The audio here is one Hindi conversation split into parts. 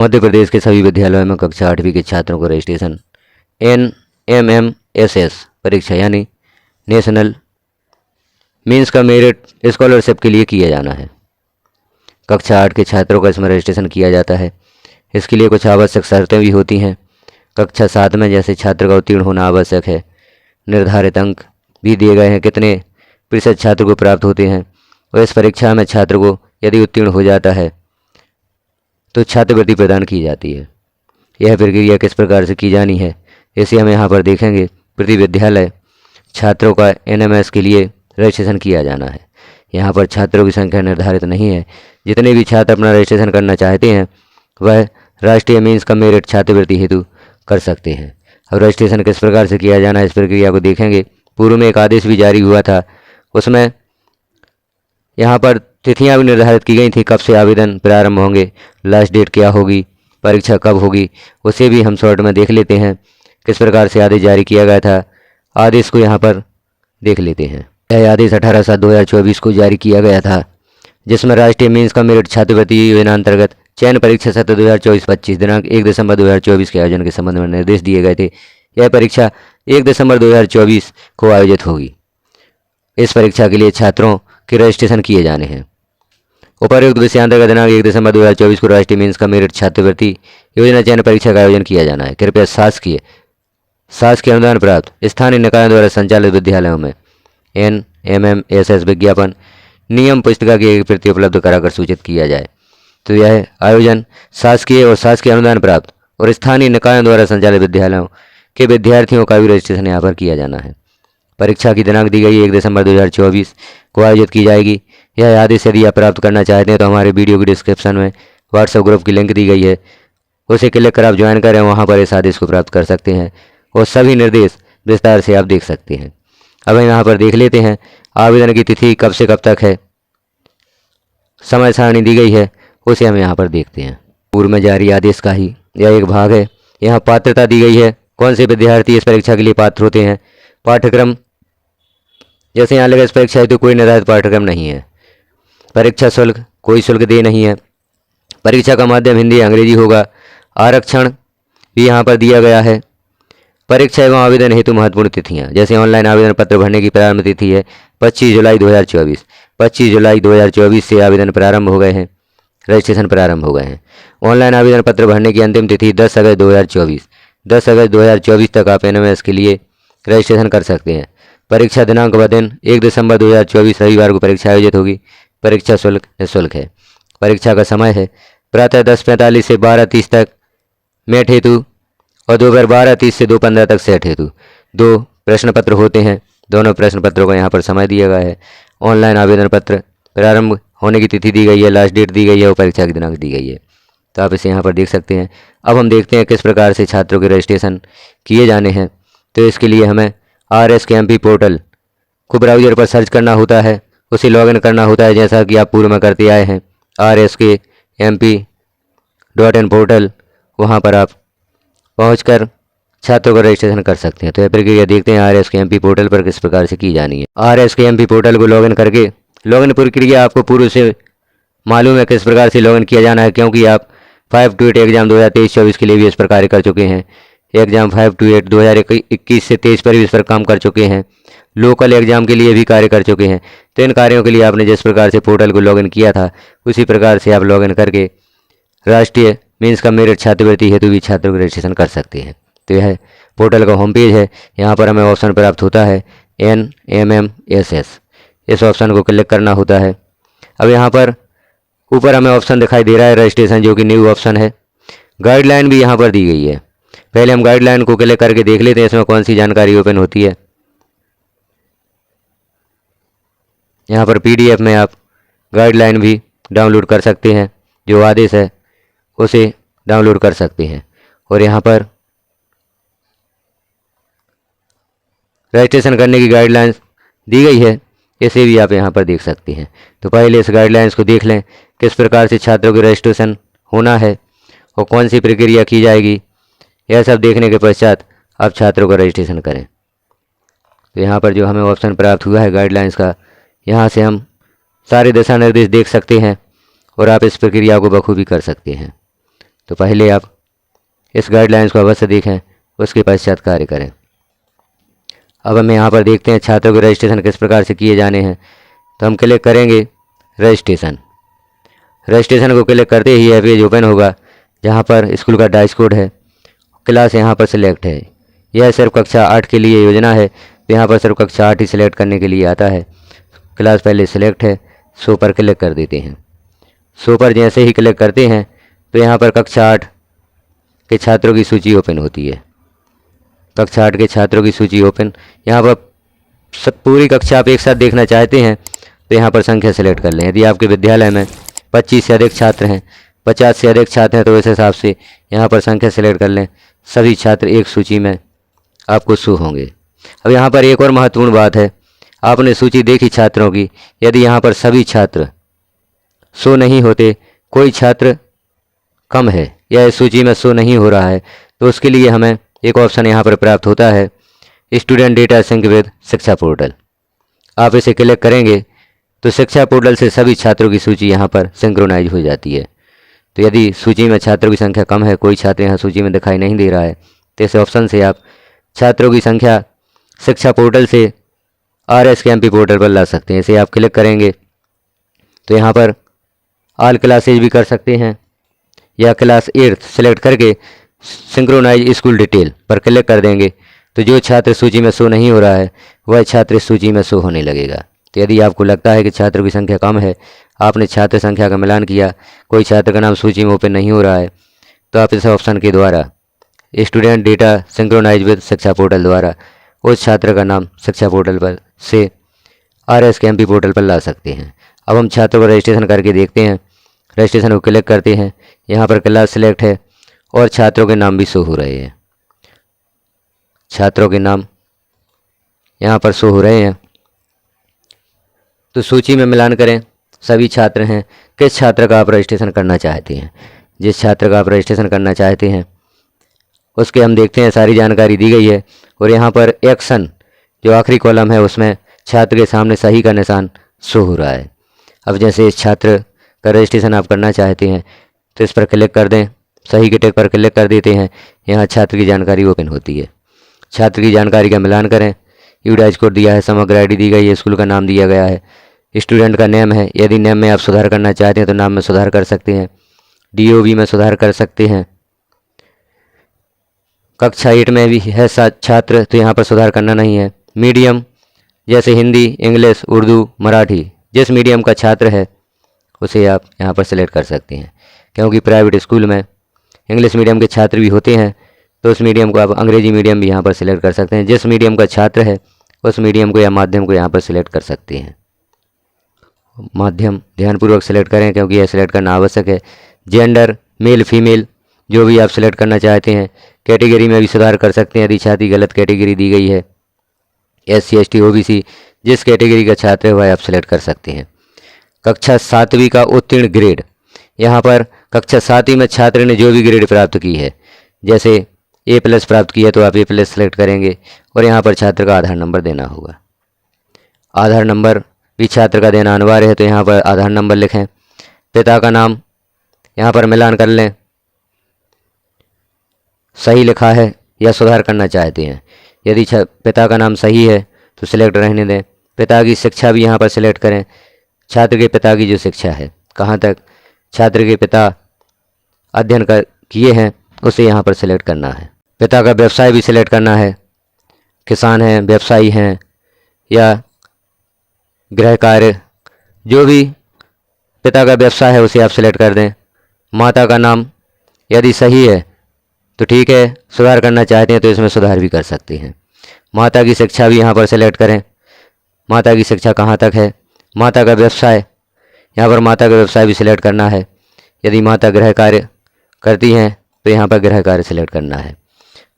मध्य प्रदेश के सभी विद्यालयों में कक्षा 8वीं के छात्रों को रजिस्ट्रेशन NMMSS परीक्षा यानी नेशनल मीन्स का मेरिट स्कॉलरशिप के लिए किया जाना है। कक्षा 8 के छात्रों का इसमें रजिस्ट्रेशन किया जाता है। इसके लिए कुछ आवश्यक शर्तें भी होती हैं। कक्षा 7 में जैसे छात्र का उत्तीर्ण होना आवश्यक है। निर्धारित अंक भी दिए गए हैं, कितने प्रतिशत छात्र को प्राप्त होते हैं, और इस परीक्षा में छात्र को यदि उत्तीर्ण हो जाता है तो छात्रवृत्ति प्रदान की जाती है। यह प्रक्रिया किस प्रकार से की जानी है इसे हम यहाँ पर देखेंगे। प्रति विद्यालय छात्रों का NMS के लिए रजिस्ट्रेशन किया जाना है। यहाँ पर छात्रों की संख्या निर्धारित नहीं है। जितने भी छात्र अपना रजिस्ट्रेशन करना चाहते हैं वह राष्ट्रीय मीन्स का मेरिट छात्रवृत्ति हेतु कर सकते हैं। अब रजिस्ट्रेशन किस प्रकार से किया जाना है इस प्रक्रिया को देखेंगे। पूर्व में एक आदेश भी जारी हुआ था, उसमें यहाँ पर तिथियां भी निर्धारित की गई थी कब से आवेदन प्रारंभ होंगे, लास्ट डेट क्या होगी, परीक्षा कब होगी, उसे भी हम शॉर्ट में देख लेते हैं किस प्रकार से आदेश जारी किया गया था। आदेश को यहाँ पर देख लेते हैं। यह आदेश 18/7/2024 को जारी किया गया था, जिसमें राष्ट्रीय मीन्स का मेरिट छात्रवृत्ति योजना अंतर्गत चयन परीक्षा सत्र 2024-25 दिनांक 1 दिसंबर 2024 के आयोजन के संबंध में निर्देश दिए गए थे। यह परीक्षा 1 दिसंबर 2024 को आयोजित होगी। इस परीक्षा के लिए छात्रों के रजिस्ट्रेशन किए जाने हैं। उपर्युक्त विषयांतर्गत दिनांक 1 दिसंबर 2024 को राष्ट्रीय मीन्स का मेरिट छात्रवृत्ति योजना चयन परीक्षा का आयोजन किया जाना है। कृपया शासकीय अनुदान प्राप्त स्थानीय निकायों द्वारा संचालित विद्यालयों में NMMSS विज्ञापन नियम पुस्तिका की एक प्रति उपलब्ध कराकर सूचित किया जाए। तो यह आयोजन शासकीय और शासकीय अनुदान प्राप्त और स्थानीय निकायों द्वारा संचालित विद्यालयों के विद्यार्थियों का भी रजिस्ट्रेशन यहाँ पर किया जाना है। परीक्षा की दिनांक दी गई 1 दिसंबर 2024 को आयोजित की जाएगी। यह आदेश यदि आप प्राप्त करना चाहते हैं तो हमारे वीडियो की डिस्क्रिप्शन में व्हाट्सएप ग्रुप की लिंक दी गई है, उसे क्लिक कर आप ज्वाइन करें, वहाँ पर इस आदेश को प्राप्त कर सकते हैं और सभी निर्देश विस्तार से आप देख सकते हैं। अब हम यहाँ पर देख लेते हैं आवेदन की तिथि कब से कब तक है, समय सारणी दी गई है, उसे हम यहाँ पर देखते हैं। पूर्व में जारी आदेश का ही यह एक भाग है। यहाँ पात्रता दी गई है, कौन से विद्यार्थी इस परीक्षा के लिए पात्र होते हैं। पाठ्यक्रम जैसे यहाँ लगा इस परीक्षा हेतु कोई निर्धारित पाठ्यक्रम नहीं है। परीक्षा शुल्क कोई शुल्क दे नहीं है। परीक्षा का माध्यम हिंदी अंग्रेजी होगा। आरक्षण भी यहाँ पर दिया गया है। परीक्षा एवं आवेदन हेतु महत्वपूर्ण तिथियाँ जैसे ऑनलाइन आवेदन पत्र भरने की प्रारंभ तिथि है 25 जुलाई 2024। 25 जुलाई 2024 से आवेदन प्रारंभ हो गए हैं, रजिस्ट्रेशन प्रारंभ हो गए हैं। ऑनलाइन आवेदन पत्र भरने की अंतिम तिथि 10 अगस्त 2024। 10 अगस्त 2024 तक आप NMS के लिए रजिस्ट्रेशन कर सकते हैं। परीक्षा दिनांक व दिन 1 दिसंबर 2024 रविवार को परीक्षा आयोजित होगी। परीक्षा शुल्क निःशुल्क है। परीक्षा का समय है प्रातः 10:45 से 12:30 तक मैट हेतु और दोपहर 12:30 से 2:15 तक सेट हेतु। 2 प्रश्न पत्र होते हैं। दोनों प्रश्न पत्रों का यहाँ पर समय दिया गया है। ऑनलाइन आवेदन पत्र प्रारंभ होने की तिथि दी गई है, लास्ट डेट दी गई है और परीक्षा की दिनांक दी गई है, तो आप इसे यहाँ पर देख सकते हैं। अब हम देखते हैं किस प्रकार से छात्रों के रजिस्ट्रेशन किए जाने हैं। तो इसके लिए हमें RSKMP पोर्टल को ब्राउज़र पर सर्च करना होता है, उसे लॉगिन करना होता है जैसा कि आप पूर्व में करते आए हैं। RSKMP.in पोर्टल, वहाँ पर आप पहुँचकर छात्रों का रजिस्ट्रेशन कर सकते हैं। तो यह प्रक्रिया देखते हैं RSKMP पोर्टल पर किस प्रकार से की जानी है। RSKMP पोर्टल को लॉगिन करके लॉगिन प्रक्रिया आपको पूर्व से मालूम है किस प्रकार से लॉगिन किया जाना है, क्योंकि आप 5 to 8 एग्जाम 2023-24 के लिए भी इस प्रकार कर चुके हैं। एग्जाम 5 to 8 2021 से 23 पर भी इस पर काम कर चुके हैं। लोकल एग्जाम के लिए भी कार्य कर चुके हैं। तो इन कार्यों के लिए आपने जिस प्रकार से पोर्टल को लॉगिन किया था उसी प्रकार से आप लॉगिन करके राष्ट्रीय मीन्स का मेरिट छात्रवृत्ति हेतु भी छात्रों का रजिस्ट्रेशन कर सकते हैं। तो यह पोर्टल का होम पेज है। यहाँ पर हमें ऑप्शन प्राप्त होता है NMMSS, इस ऑप्शन को क्लिक करना होता है। अब यहाँ पर ऊपर हमें ऑप्शन दिखाई दे रहा है रजिस्ट्रेशन, जो कि न्यू ऑप्शन है। गाइडलाइन भी यहाँ पर दी गई है। पहले हम गाइडलाइन को क्लिक करके देख लेते हैं इसमें कौन सी जानकारी ओपन होती है। यहाँ पर PDF में आप गाइडलाइन भी डाउनलोड कर सकते हैं, जो आदेश है उसे डाउनलोड कर सकते हैं। और यहाँ पर रजिस्ट्रेशन करने की गाइडलाइंस दी गई है, इसे भी आप यहाँ पर देख सकते हैं। तो पहले इस गाइडलाइंस को देख लें किस प्रकार से छात्रों की रजिस्ट्रेशन होना है और कौन सी प्रक्रिया की जाएगी। यह सब देखने के पश्चात आप छात्रों का रजिस्ट्रेशन करें। तो यहाँ पर जो हमें ऑप्शन प्राप्त हुआ है गाइडलाइंस का, यहाँ से हम सारे दिशा निर्देश देख सकते हैं और आप इस प्रक्रिया को बखूबी कर सकते हैं। तो पहले आप इस गाइडलाइंस को अवश्य देखें, उसके पश्चात कार्य करें। अब हम यहाँ पर देखते हैं छात्रों के रजिस्ट्रेशन किस प्रकार से किए जाने हैं। तो हम क्लिक करेंगे रजिस्ट्रेशन। रजिस्ट्रेशन को क्लिक करते ही यह पेज ओपन होगा जहाँ पर स्कूल का डाइस कोड है, क्लास यहाँ पर सिलेक्ट है। यह सिर्फ कक्षा 8 के लिए योजना है, तो यहाँ पर सिर्फ कक्षा 8 ही सिलेक्ट करने के लिए आता है। क्लास पहले सिलेक्ट है, शो पर क्लिक कर देते हैं। शो पर जैसे ही क्लिक करते हैं तो यहाँ पर कक्षा 8 के छात्रों की सूची ओपन होती है। कक्षा 8 के छात्रों की सूची ओपन। यहाँ पर पूरी कक्षा आप एक साथ देखना चाहते हैं तो यहाँ पर संख्या सेलेक्ट कर लें। यदि आपके विद्यालय में 25 से अधिक छात्र हैं, 50 से अधिक छात्र हैं, तो इस हिसाब से यहाँ पर संख्या सेलेक्ट कर लें। सभी छात्र एक सूची में आपको शो होंगे। अब यहाँ पर एक और महत्वपूर्ण बात है, आपने सूची देखी छात्रों की, यदि यहाँ पर सभी छात्र शो नहीं होते, कोई छात्र कम है या इस सूची में शो नहीं हो रहा है, तो उसके लिए हमें एक ऑप्शन यहाँ पर प्राप्त होता है, स्टूडेंट डेटा सिंक विद शिक्षा पोर्टल। आप इसे क्लिक करेंगे तो शिक्षा पोर्टल से सभी छात्रों की सूची यहाँ पर सिंक्रोनाइज हो जाती है। तो यदि सूची में छात्रों की संख्या कम है, कोई छात्र यहाँ सूची में दिखाई नहीं दे रहा है, तो इस ऑप्शन से आप छात्रों की संख्या शिक्षा पोर्टल से RSKMP पोर्टल पर ला सकते हैं। इसे आप क्लिक करेंगे तो यहाँ पर ऑल क्लासेज भी कर सकते हैं या क्लास 8 सेलेक्ट करके सिंक्रोनाइज स्कूल डिटेल पर क्लिक कर देंगे तो जो छात्र सूची में शो नहीं हो रहा है वह छात्र इस सूची में शो होने लगेगा। तो यदि आपको लगता है कि छात्रों की संख्या कम है, आपने छात्र संख्या का मिलान किया, कोई छात्र का नाम सूची में ओपन नहीं हो रहा है, तो आप इस ऑप्शन के द्वारा स्टूडेंट डेटा सिंक्रोनाइज विद शिक्षा पोर्टल द्वारा उस छात्र का नाम शिक्षा पोर्टल पर से RSKMP पोर्टल पर ला सकते हैं। अब हम छात्रों का रजिस्ट्रेशन करके देखते हैं। रजिस्ट्रेशन को क्लिक करते हैं, यहाँ पर क्लास सिलेक्ट है और छात्रों के नाम भी शो हो रहे हैं। छात्रों के नाम यहाँ पर शो हो रहे हैं। तो सूची में मिलान करें, सभी छात्र हैं, किस छात्र का आप रजिस्ट्रेशन करना चाहते हैं। जिस छात्र का आप रजिस्ट्रेशन करना चाहते हैं उसके हम देखते हैं सारी जानकारी दी गई है और यहाँ पर एक्शन जो आखिरी कॉलम है उसमें छात्र के सामने सही का निशान शो हो रहा है। अब जैसे इस छात्र का रजिस्ट्रेशन आप करना चाहते हैं तो इस पर क्लिक कर दें, सही के टिक पर क्लिक कर देते हैं। यहाँ छात्र की जानकारी ओपन होती है। छात्र की जानकारी का मिलान करें, यूडाइज कोड दिया है, समग्र ID दी गई है, स्कूल का नाम दिया गया है, स्टूडेंट का नेम है। यदि नेम में आप सुधार करना चाहते हैं तो नाम में सुधार कर सकते हैं, DOB में सुधार कर सकते हैं। कक्षा 8 में भी है छात्र तो यहाँ पर सुधार करना नहीं है। मीडियम जैसे हिंदी, इंग्लिश, उर्दू, मराठी, जिस मीडियम का छात्र है उसे आप यहाँ पर सिलेक्ट कर सकते हैं। क्योंकि प्राइवेट स्कूल में इंग्लिश मीडियम के छात्र भी होते हैं तो उस मीडियम को आप अंग्रेजी मीडियम भी यहाँ पर सिलेक्ट कर सकते हैं। जिस मीडियम का छात्र है उस मीडियम को या माध्यम को यहाँ पर सिलेक्ट कर सकते हैं। माध्यम ध्यानपूर्वक सिलेक्ट करें क्योंकि यह सिलेक्ट करना आवश्यक है। जेंडर मेल फीमेल जो भी आप सिलेक्ट करना चाहते हैं। कैटेगरी में भी सुधार कर सकते हैं यदि छात्र गलत कैटेगरी दी गई है। SC ST OBC जिस कैटेगरी का छात्र है वह आप सिलेक्ट कर सकते हैं। कक्षा 7वीं का उत्तीर्ण ग्रेड, यहाँ पर कक्षा 7वीं में छात्र ने जो भी ग्रेड प्राप्त की है, जैसे A+ प्राप्त की है तो आप A+ सेलेक्ट करेंगे और यहाँ पर छात्र का आधार नंबर देना होगा। आधार नंबर भी छात्र का देना अनिवार्य है तो यहाँ पर आधार नंबर लिखें। पिता का नाम यहाँ पर मिलान कर लें, सही लिखा है या सुधार करना चाहते हैं। यदि पिता का नाम सही है तो सिलेक्ट रहने दें। पिता की शिक्षा भी यहाँ पर सिलेक्ट करें। छात्र के पिता की जो शिक्षा है, कहाँ तक छात्र के पिता अध्ययन किए हैं उसे यहाँ पर सिलेक्ट करना है। पिता का व्यवसाय भी सिलेक्ट करना है, किसान हैं, व्यवसायी हैं या गृह कार्य, जो भी पिता का व्यवसाय है उसे आप सिलेक्ट कर दें। माता का नाम यदि सही है तो ठीक है, सुधार करना चाहते हैं तो इसमें सुधार भी कर सकते हैं। माता की शिक्षा भी यहाँ पर सिलेक्ट करें। माता की शिक्षा कहाँ तक है। माता का व्यवसाय, यहाँ पर माता का व्यवसाय भी सिलेक्ट करना है। यदि माता गृह कार्य करती हैं तो यहाँ पर गृह कार्य सिलेक्ट करना है।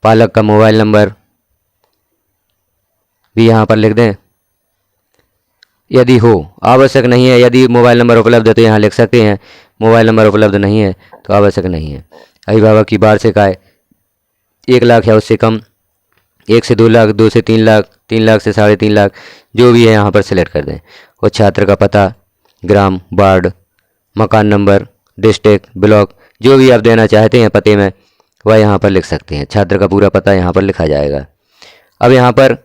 पालक का मोबाइल नंबर भी यहाँ पर लिख दें यदि हो, आवश्यक नहीं है। यदि मोबाइल नंबर उपलब्ध है तो यहाँ लिख सकते हैं, मोबाइल नंबर उपलब्ध नहीं है तो आवश्यक नहीं है। अभिभावक की वार्षिक आय 1 लाख या उससे कम, 1 से 2 लाख, 2 से 3 लाख, 3 लाख से 3.5 लाख, जो भी है यहाँ पर सिलेक्ट कर दें। और छात्र का पता, ग्राम, वार्ड, मकान नंबर, डिस्ट्रिक्ट, ब्लॉक जो भी आप देना चाहते हैं पते में वह यहाँ पर लिख सकते हैं। छात्र का पूरा पता यहाँ पर लिखा जाएगा। अब यहाँ पर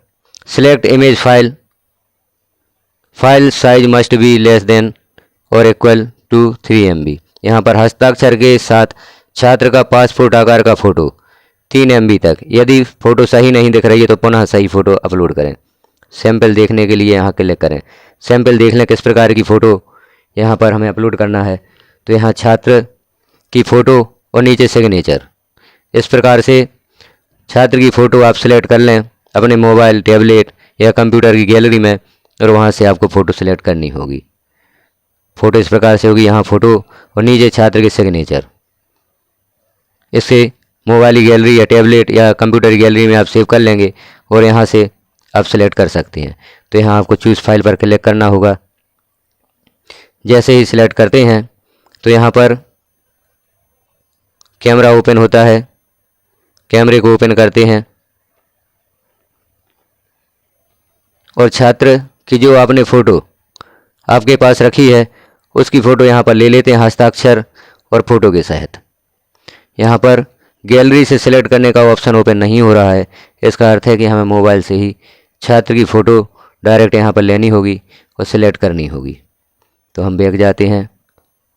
select image file size must be less than और इक्वल टू 3 MB। यहाँ पर हस्ताक्षर के साथ छात्र का पासपोर्ट आकार का फ़ोटो 3 MB तक। यदि फ़ोटो सही नहीं दिख रही है तो पुनः सही फ़ोटो अपलोड करें। सैंपल देखने के लिए यहाँ क्लिक करें। सैंपल देख लें किस प्रकार की फ़ोटो यहाँ पर हमें अपलोड करना है। तो यहाँ छात्र की फ़ोटो और नीचे सिग्नेचर, इस प्रकार से छात्र की फ़ोटो आप सिलेक्ट कर लें अपने मोबाइल, टैबलेट या कंप्यूटर की गैलरी में, और वहाँ से आपको फ़ोटो सिलेक्ट करनी होगी। फ़ोटो इस प्रकार से होगी, यहाँ फ़ोटो और नीचे छात्र की सिग्नेचर। इससे मोबाइल की गैलरी या टैबलेट या कंप्यूटर की गैलरी में आप सेव कर लेंगे और यहाँ से आप सिलेक्ट कर सकते हैं। तो यहाँ आपको चूज़ फाइल पर क्लिक करना होगा। जैसे ही सिलेक्ट करते हैं तो यहाँ पर कैमरा ओपन होता है। कैमरे को ओपन करते हैं और छात्र की जो आपने फ़ोटो आपके पास रखी है उसकी फ़ोटो यहाँ पर ले लेते हैं हस्ताक्षर और फ़ोटो के सहित। यहाँ पर गैलरी से सिलेक्ट करने का ऑप्शन ओपन नहीं हो रहा है। इसका अर्थ है कि हमें मोबाइल से ही छात्र की फ़ोटो डायरेक्ट यहाँ पर लेनी होगी और सिलेक्ट करनी होगी। तो हम बैक जाते हैं,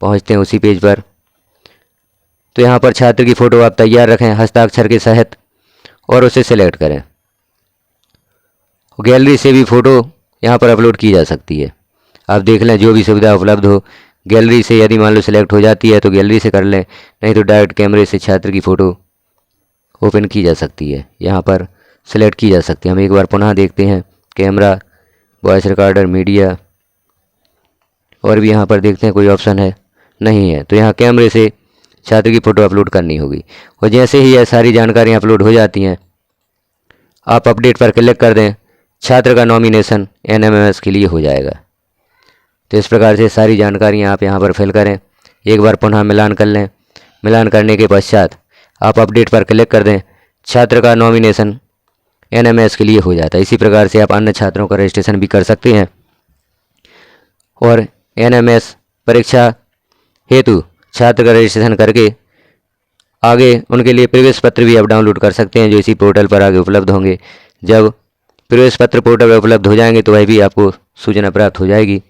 पहुँचते हैं उसी पेज पर। तो यहाँ पर छात्र की फ़ोटो आप तैयार रखें हस्ताक्षर के सहित और उसे सिलेक्ट करें। गैलरी से भी फ़ोटो यहाँ पर अपलोड की जा सकती है। आप देख लें जो भी सुविधा उपलब्ध हो। गैलरी से यदि मान लो सिलेक्ट हो जाती है तो गैलरी से कर लें, नहीं तो डायरेक्ट कैमरे से छात्र की फ़ोटो ओपन की जा सकती है, यहाँ पर सिलेक्ट की जा सकती है। हम एक बार पुनः देखते हैं कैमरा, वॉइस रिकॉर्डर, मीडिया, और भी यहाँ पर देखते हैं कोई ऑप्शन है, नहीं है। तो यहाँ कैमरे से छात्र की फ़ोटो अपलोड करनी होगी। और जैसे ही यह सारी जानकारियाँ अपलोड हो जाती हैं आप अपडेट पर क्लिक कर दें, छात्र का नॉमिनेशन NMMS के लिए हो जाएगा। तो इस प्रकार से सारी जानकारियाँ आप यहाँ पर फिल करें। एक बार पुनः मिलान कर लें। मिलान करने के पश्चात आप अपडेट पर क्लिक कर दें, छात्र का नॉमिनेशन NMS के लिए हो जाता है। इसी प्रकार से आप अन्य छात्रों का रजिस्ट्रेशन भी कर सकते हैं और NMS परीक्षा हेतु छात्र का रजिस्ट्रेशन करके आगे उनके लिए प्रवेश पत्र भी आप डाउनलोड कर सकते हैं, जो इसी पोर्टल पर आगे उपलब्ध होंगे। जब प्रवेश पत्र पोर्टल पर उपलब्ध हो जाएंगे तो वह भी आपको सूचना प्राप्त हो जाएगी।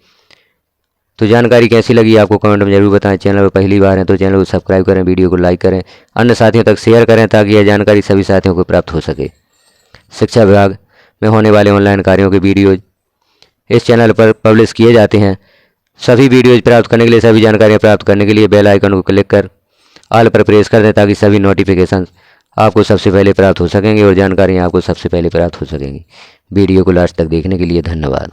तो जानकारी कैसी लगी आपको कमेंट में जरूर बताएं। चैनल पर पहली बार है तो चैनल को सब्सक्राइब करें, वीडियो को लाइक करें, अन्य साथियों तक शेयर करें ताकि यह जानकारी सभी साथियों को प्राप्त हो सके। शिक्षा विभाग में होने वाले ऑनलाइन कार्यों के वीडियोज इस चैनल पर पब्लिश किए जाते हैं। सभी वीडियोज प्राप्त करने के लिए, सभी जानकारियाँ प्राप्त करने के लिए बेल आइकन को क्लिक कर ऑल पर प्रेस कर दें ताकि सभी नोटिफिकेशन आपको सबसे पहले प्राप्त हो सकेंगे और जानकारियाँ आपको सबसे पहले प्राप्त हो सकेंगी। वीडियो को लास्ट तक देखने के लिए धन्यवाद।